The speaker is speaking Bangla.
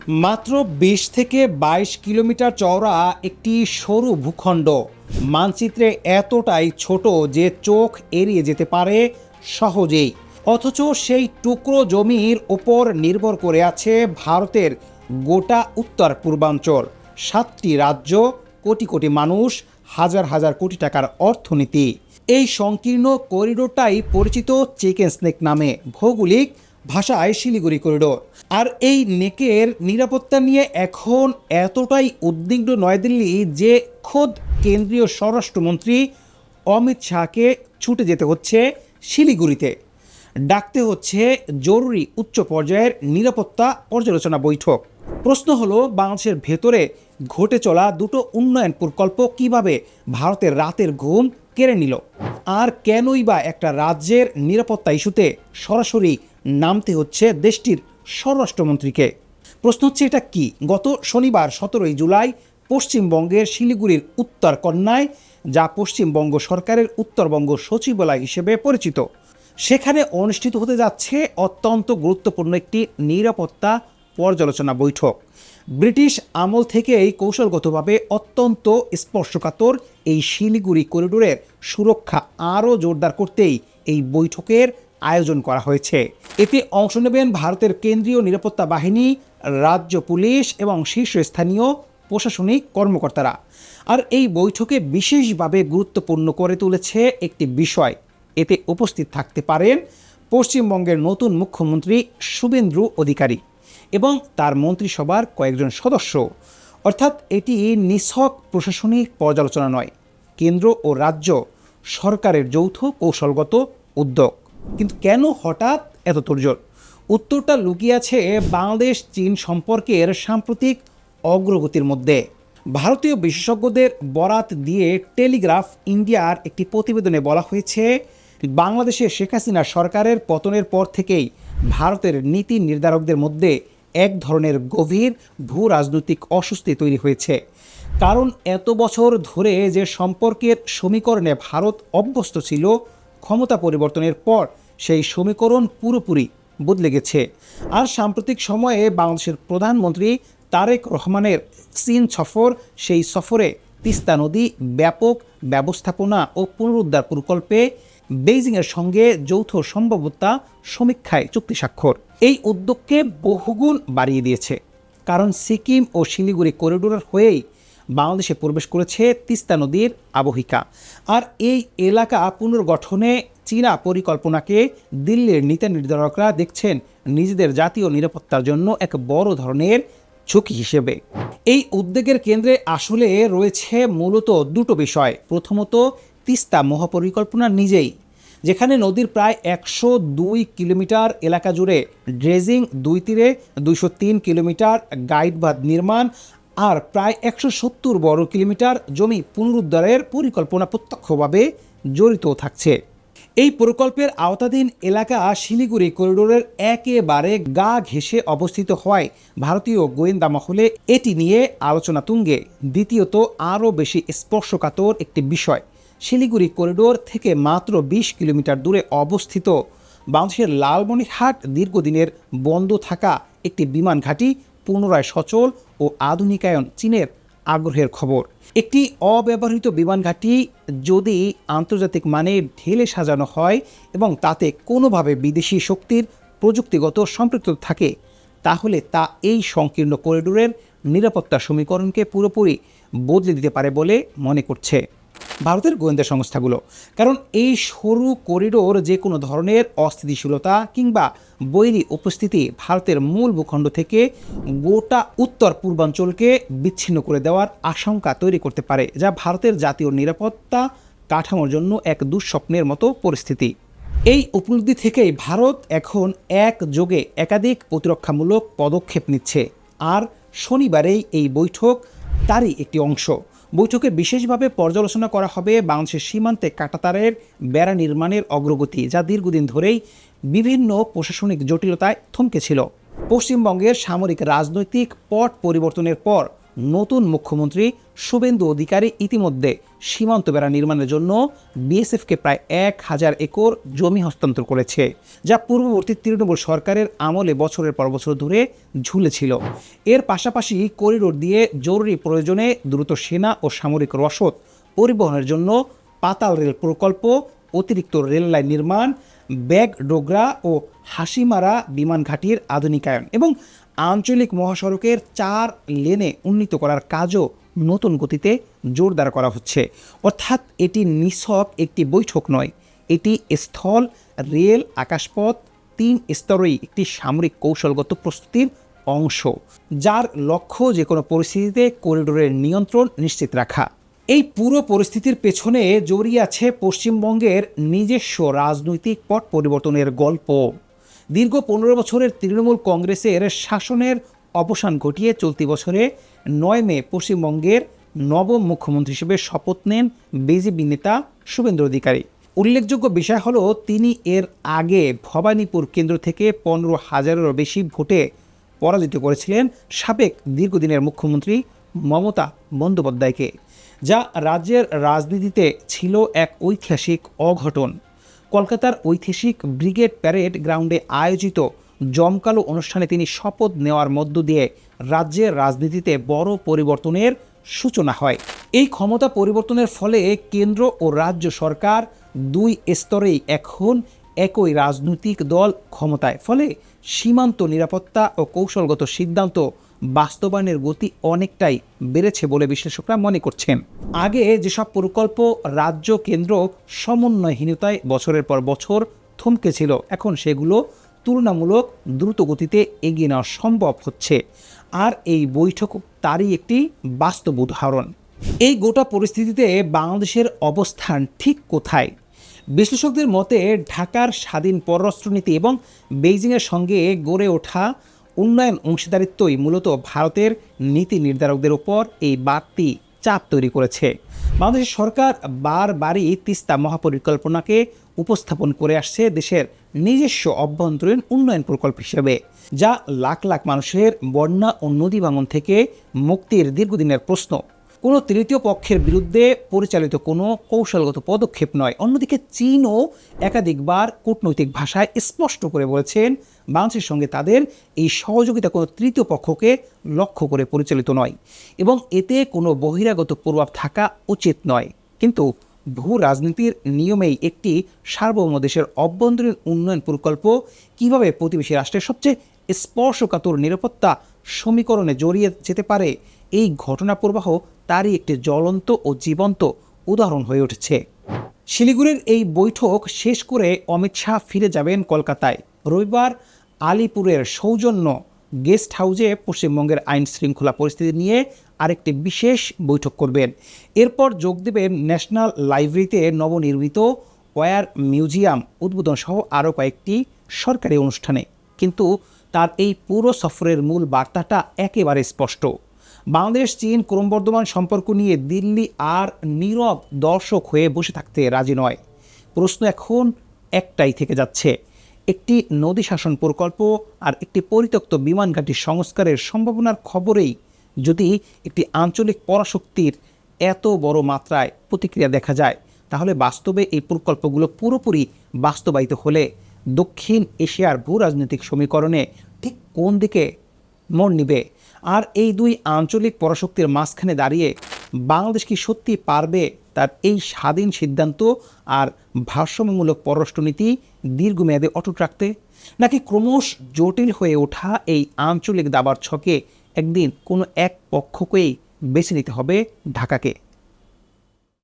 মাত্র ২০ থেকে ২২ কিলোমিটার চওড়া একটি সরু ভূখণ্ড মানচিত্রে এতটাই ছোট যে চোখ এড়িয়ে যেতে পারে সহজেই, অথচ সেই টুকরো জমির ওপর নির্ভর করে আছে ভারতের গোটা উত্তর পূর্বাঞ্চল, ৭টি রাজ্য, কোটি কোটি মানুষ, হাজার হাজার কোটি টাকার অর্থনীতি। এই সংকীর্ণ করিডোরটাই পরিচিত চিকেন স্নেক নামে, ভৌগোলিক ভাষায় শিলিগুড়ি করিডোর। আর এই নেকের নিরাপত্তা নিয়ে এখন এতটাই উদ্বিগ্ন নয়াদিল্লি যে খোদ কেন্দ্রীয় স্বরাষ্ট্রমন্ত্রী অমিত শাহকে ছুটে যেতে হচ্ছে শিলিগুড়িতে, ডাকতে হচ্ছে জরুরি উচ্চ পর্যায়ের নিরাপত্তা পর্যালোচনা বৈঠক। প্রশ্ন হলো, বাংলাদেশের ভেতরে ঘটে চলা দুটো উন্নয়ন প্রকল্প কিভাবে ভারতের রাতের ঘুম কেড়ে নিল, আর কেনই বা একটা রাজ্যের নিরাপত্তা ইস্যুতে সরাসরি নামতে হচ্ছে দেশটির স্বরাষ্ট্রমন্ত্রীকে। প্রশ্ন হচ্ছে, এটা কি? গত শনিবার ১৭ই জুলাই পশ্চিমবঙ্গের শিলিগুড়ির উত্তর কন্যায়, যা পশ্চিমবঙ্গ সরকারের উত্তরবঙ্গ সচিবালয় হিসেবে পরিচিত, সেখানে অনুষ্ঠিত হতে যাচ্ছে অত্যন্ত গুরুত্বপূর্ণ একটি নিরাপত্তা পর্যালোচনা বৈঠক। ব্রিটিশ আমল থেকেই কৌশলগতভাবে অত্যন্ত স্পর্শকাতর এই শিলিগুড়ি করিডোরের সুরক্ষা আরও জোরদার করতেই এই বৈঠকের আয়োজন করা হয়েছে। এতে অংশ নেবেন ভারতের কেন্দ্রীয় নিরাপত্তা বাহিনী, রাজ্য পুলিশ এবং শীর্ষস্থানীয় প্রশাসনিক কর্মকর্তারা। আর এই বৈঠকে বিশেষভাবে গুরুত্বপূর্ণ করে তুলেছে একটি বিষয়, এতে উপস্থিত থাকতে পারেন পশ্চিমবঙ্গের নতুন মুখ্যমন্ত্রী শুভেন্দু অধিকারী এবং তার মন্ত্রিসভার কয়েকজন সদস্য। অর্থাৎ এটি নিছক প্রশাসনিক পর্যালোচনা নয়, কেন্দ্র ও রাজ্য সরকারের যৌথ কৌশলগত উদ্যোগ। কিন্তু কেন হঠাৎ এত তোড়জোড়? উত্তরটা লুকিয়ে আছে বাংলাদেশ চীন সম্পর্কের সাম্প্রতিক অগ্রগতির মধ্যে। ভারতীয় বিশেষজ্ঞদের বরাত দিয়ে টেলিগ্রাফ ইন্ডিয়ার একটি প্রতিবেদনে বলা হয়েছে, বাংলাদেশে শেখ হাসিনা সরকারের পতনের পর থেকেই ভারতের নীতি নির্ধারকদের মধ্যে এক ধরনের গভীর ভূ রাজনৈতিক অস্বস্তি তৈরি হয়েছে। কারণ এত বছর ধরে যে সম্পর্কের সমীকরণে ভারত অভ্যস্ত ছিল, ক্ষমতা পরিবর্তনের পর সেই সমীকরণ পুরোপুরি বদলে গেছে। আর সাম্প্রতিক সময়ে বাংলাদেশের প্রধানমন্ত্রী তারেক রহমানের চীন সফর, সেই সফরে তিস্তা নদী ব্যাপক ব্যবস্থাপনা ও পুনরুদ্ধার প্রকল্পে বেইজিংয়ের সঙ্গে যৌথ সম্ভাব্যতা সমীক্ষায় চুক্তি স্বাক্ষর এই উদ্যোগকে বহুগুণ বাড়িয়ে দিয়েছে। কারণ সিকিম ও শিলিগুড়ি করিডোর হয়েই বাংলাদেশে প্রবেশ করেছে তিস্তা নদীর আবহিকা। আর এই এলাকা পুনর্গঠনে চীনা পরিকল্পনাকে দিল্লির নীতি নির্ধারকরা দেখছেন নিজেদের জাতীয় নিরাপত্তার জন্য এক বড় ধরনের ঝুঁকি হিসেবে। এই উদ্যোগের কেন্দ্রে আসলে রয়েছে মূলত দুটো বিষয়। প্রথমত, তিস্তা মহাপরিকল্পনা নিজেই, যেখানে নদীর প্রায় ১০২ কিলোমিটার এলাকা জুড়ে ড্রেজিং, ২ তীরে ২০৩ কিলোমিটার গাইডবাঁধ নির্মাণ আর প্রায় ১৭০ বর্গ কিলোমিটার জমি পুনরুদ্ধারের পরিকল্পনা প্রত্যক্ষভাবে জড়িত থাকছে। এই প্রকল্পের আওতাধীন এলাকা শিলিগুড়ি করিডোরের একেবারে গা ঘেঁষে অবস্থিত হওয়ায় ভারতীয় গোয়েন্দা মহলে এটি নিয়ে আলোচনা তুঙ্গে। দ্বিতীয়ত, আরও বেশি স্পর্শকাতর একটি বিষয়, শিলিগুড়ি করিডোর থেকে মাত্র ২০ কিলোমিটার দূরে অবস্থিত বাংলাদেশের লালমনিরহাট দীর্ঘদিনের বন্ধ থাকা একটি বিমান ঘাঁটি পুনরায় সচল ও আধুনিকায়ন চীনের আগ্রহের খবর। একটি অব্যবহৃত বিমান ঘাঁটি যদি আন্তর্জাতিক মানে ঢেলে সাজানো হয় এবং তাতে কোনোভাবে বিদেশি শক্তির প্রযুক্তিগত সম্পৃক্ততা থাকে, তাহলে তা এই সংকীর্ণ করিডোরের নিরাপত্তা সমীকরণকে পুরোপুরি বদলে দিতে পারে বলে মনে করছে ভারতের গোয়েন্দা সংস্থাগুলো। কারণ এই সরু করিডোর যে কোনো ধরনের অস্থিতিশীলতা কিংবা বৈরী উপস্থিতি ভারতের মূল ভূখণ্ড থেকে গোটা উত্তর পূর্বাঞ্চলকে বিচ্ছিন্ন করে দেওয়ার আশঙ্কা তৈরি করতে পারে, যা ভারতের জাতীয় নিরাপত্তা কাঠামোর জন্য এক দুঃস্বপ্নের মতো পরিস্থিতি। এই উপলব্ধি থেকেই ভারত এখন একযোগে একাধিক প্রতিরক্ষামূলক পদক্ষেপ নিচ্ছে। আর শনিবারেই এই বৈঠক তারই একটি অংশ। বৈঠকে বিশেষভাবে পর্যালোচনা করা হবে বাংলাদেশের সীমান্তে কাঁটাতারের বেড়া নির্মাণের অগ্রগতি, যা দীর্ঘদিন ধরেই বিভিন্ন প্রশাসনিক জটিলতায় থমকে ছিল। পশ্চিমবঙ্গের সামরিক রাজনৈতিক পট পরিবর্তনের পর নতুন মুখ্যমন্ত্রী শুভেন্দু অধিকারী ইতিমধ্যে সীমান্ত বেড়া নির্মাণের জন্য বিএসএফকে প্রায় 1000 একর জমি হস্তান্তর করেছে, যা পূর্ববর্তী তৃণমূল সরকারের আমলে বছরের পর বছর ধরে ঝুলেছিল। এর পাশাপাশি করিডোর দিয়ে জরুরি প্রয়োজনে দ্রুত সেনা ও সামরিক রসদ পরিবহনের জন্য পাতাল রেল প্রকল্প, অতিরিক্ত রেল লাইন নির্মাণ, ব্যাগডোগরা ও হাসিমারা বিমান ঘাঁটির আধুনিকায়ন এবং আঞ্চলিক মহাসড়কের 4 লেনে উন্নীত করার কাজও নতুন গতিতে জোরদার করা হচ্ছে। অর্থাৎ এটি নিছক একটি বৈঠক নয়, এটি স্থল, রেল, আকাশপথ 3 স্তরেই একটি সামরিক কৌশলগত প্রস্তুতির অংশ, যার লক্ষ্য যে কোনো পরিস্থিতিতে করিডোরের নিয়ন্ত্রণ নিশ্চিত রাখা। এই পুরো পরিস্থিতির পেছনে জড়িয়ে আছে পশ্চিমবঙ্গের নিজস্ব রাজনৈতিক পট পরিবর্তনের গল্প। দীর্ঘ 15 বছরের তৃণমূল কংগ্রেসের শাসনের অবসান ঘটিয়ে চলতি বছরে 9 মে পশ্চিমবঙ্গের নবম মুখ্যমন্ত্রী হিসেবে শপথ নেন বিজেপি নেতা শুভেন্দু অধিকারী। উল্লেখযোগ্য বিষয় হলো, তিনি এর আগে ভবানীপুর কেন্দ্র থেকে 15,000-এরও বেশি ভোটে পরাজিত করেছিলেন সাবেক দীর্ঘদিনের মুখ্যমন্ত্রী মমতা বন্দ্যোপাধ্যায়কে, যা রাজ্যের রাজনীতিতে ছিল এক ঐতিহাসিক অঘটন। কলকাতার ঐতিহাসিক ব্রিগেড প্যারেড গ্রাউন্ডে আয়োজিত জমকালো অনুষ্ঠানে তিনি শপথ নেওয়ার মধ্য দিয়ে রাজ্যের রাজনীতিতে বড় পরিবর্তনের সূচনা হয়। এই ক্ষমতা পরিবর্তনের ফলে কেন্দ্র ও রাজ্য সরকার 2 স্তরেই এখন একই রাজনৈতিক দল ক্ষমতায়। ফলে সীমান্ত নিরাপত্তা ও কৌশলগত সিদ্ধান্ত বাস্তবায়নের গতি অনেকটাই বেড়েছে বলে বিশ্লেষকরা মনে করছেন। আগে যেসব প্রকল্প রাজ্য কেন্দ্র সমন্বয়হীনতায় বছরের পর বছর থমকে ছিল, এখন সেগুলো তুলনামূলক দ্রুত গতিতে এগিয়ে নেওয়া সম্ভব হচ্ছে। আর এই বৈঠক তারই একটি বাস্তব উদাহরণ। এই গোটা পরিস্থিতিতে বাংলাদেশের অবস্থান ঠিক কোথায়? বিশ্লেষকদের মতে ঢাকার স্বাধীন পররাষ্ট্রনীতি এবং বেইজিংয়ের সঙ্গে গড়ে ওঠা উন্নয়ন অংশীদারিত্বই মূলত ভারতের নীতি নির্ধারকদের উপর এই বাড়তি চাপ তৈরি করেছে। বাংলাদেশ সরকার বারবারই তিস্তা মহাপরিকল্পনাকে উপস্থাপন করে আসছে দেশের নিজস্ব অভ্যন্তরীণ উন্নয়ন প্রকল্প হিসেবে, যা লাখ লাখ মানুষের বন্যা ও নদী ভাঙন থেকে মুক্তির দীর্ঘদিনের প্রশ্ন। কোনো তৃতীয় পক্ষের বিরুদ্ধে পরিচালিত কোনো কৌশলগত পদক্ষেপ নয়। অন্যদিকে চীনও একাধিকবার কূটনৈতিক ভাষায় স্পষ্ট করে বলেছেন, বাংলাদেশের সঙ্গে তাদের এই সহযোগিতা কোনো তৃতীয় পক্ষকে লক্ষ্য করে পরিচালিত নয় এবং এতে কোনো বহিরাগত প্রভাব থাকা উচিত নয়। কিন্তু ভূ রাজনীতির নিয়মেই একটি সার্বভৌম দেশের অভ্যন্তরীণ উন্নয়ন প্রকল্প কিভাবে প্রতিবেশী রাষ্ট্রের সবচেয়ে স্পর্শকাতর নিরাপত্তা সমীকরণে জড়িয়ে যেতে পারে, এই ঘটনা প্রবাহ তারই একটি জ্বলন্ত ও জীবন্ত উদাহরণ হয়ে উঠেছে। শিলিগুড়ির এই বৈঠক শেষ করে অমিত শাহ ফিরে যাবেন কলকাতায়। রবিবার আলিপুরের সৌজন্য গেস্ট হাউসে পশ্চিমবঙ্গের আইন শৃঙ্খলা পরিস্থিতি নিয়ে আরেকটি বিশেষ বৈঠক করবেন। এরপর যোগ দেবেন ন্যাশনাল লাইব্রেরিতে নবনির্মিত ওয়্যার মিউজিয়াম উদ্বোধন সহ আরও কয়েকটি সরকারি অনুষ্ঠানে। কিন্তু তার এই পুরো সফরের মূল বার্তাটা একেবারে স্পষ্ট। বাংলাদেশ চীন ক্রমবর্ধমান সম্পর্ক নিয়ে দিল্লি আর নীরব দর্শক হয়ে বসে থাকতে রাজি নয়। প্রশ্ন এখন একটাই থেকে যাচ্ছে, একটি নদী শাসন প্রকল্প আর একটি পরিত্যক্ত বিমান ঘাঁটি সংস্কারের সম্ভাবনার খবরেই যদি একটি আঞ্চলিক পরাশক্তির এত বড় মাত্রায় প্রতিক্রিয়া দেখা যায়, তাহলে বাস্তবে এই প্রকল্পগুলো পুরোপুরি বাস্তবায়িত হলে দক্ষিণ এশিয়ার ভূ রাজনৈতিক সমীকরণে ঠিক কোন দিকে মোড় নিবে? আর এই 2 আঞ্চলিক পরাশক্তির মাঝখানে দাঁড়িয়ে বাংলাদেশ কি সত্যি পারবে তার এই স্বাধীন সিদ্ধান্ত আর ভারসাম্যমূলক পররাষ্ট্রনীতি দীর্ঘমেয়াদে অটুট রাখতে? নাকি ক্রমশ জটিল হয়ে ওঠা এই আঞ্চলিক দাবার ছকে একদিন কোনো এক পক্ষকেই বেছে নিতে হবে ঢাকাকে?